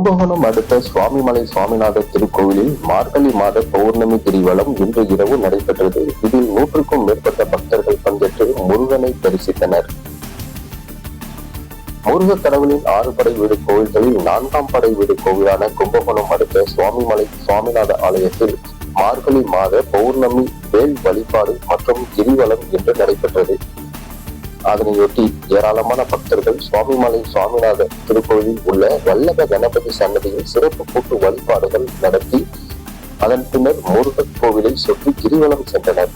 கும்பகோணம் அடுத்த சுவாமிமலை சுவாமிநாதர் திருக்கோவிலில் மார்கழி மாத பௌர்ணமி கிரிவலம் இன்று இரவு நடைபெற்றது. இதில் 100க்கும் மேற்பட்ட பக்தர்கள் பங்கேற்று முருகனை தரிசித்தனர். முருக கடவுளின் 6 படை வீடு கோவில்களில் 4ஆம் படை வீடு கோவிலான கும்பகோணம் அடுத்த சுவாமிமலை சுவாமிநாத ஆலயத்தில் மார்கழி மாத பௌர்ணமி வேல் வழிபாடு மற்றும் கிரிவலம் இன்று நடைபெற்றது. அதனையொட்டி ஏராளமான பக்தர்கள் சுவாமிமலை சுவாமிநாத திருக்கோயிலில் உள்ள வல்லப கணபதி சன்னதியில் சிறப்பு கூட்டு வழிபாடுகள் நடத்தி அதன் பின்னர் முருகன் கோவிலை சுற்றி கிரிவலம் சென்றனர்.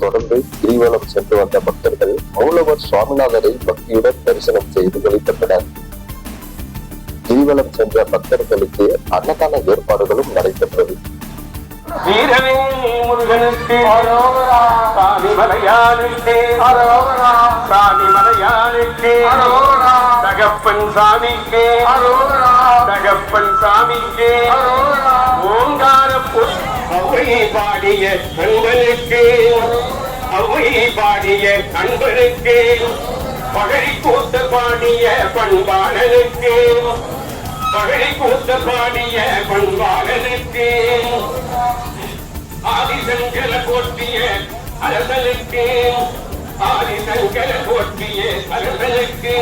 தொடர்ந்து கிரிவலம் சென்று வந்த பக்தர்கள் மூலவர் சுவாமிநாதரை பக்தியுடன் தரிசனம் செய்து வழிபட்டனர். கிரிவலம் சென்ற பக்தர்களுக்கு அன்னதான ஏற்பாடுகளும் நடைபெற்றது. வீரவே முருகனுக்கு சாமி மலையானுக்கு சாமி மலையானுக்கு தகப்பன் சாமிக்கு தகப்பன் சாமிக்கு ஓங்கார அவை பாடிய கண்களுக்கு அவை பாடிய கண்களுக்கு பகழி கூத்த பாடிய பண்பாளனுக்கு பகழி கூத்த பாடிய பண்பாளனுக்கு ஆதிசங்கர போற்றிய அரசனுக்கு ஆதிசங்கர போற்றிய அரசனுக்கு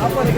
சாப்பாடு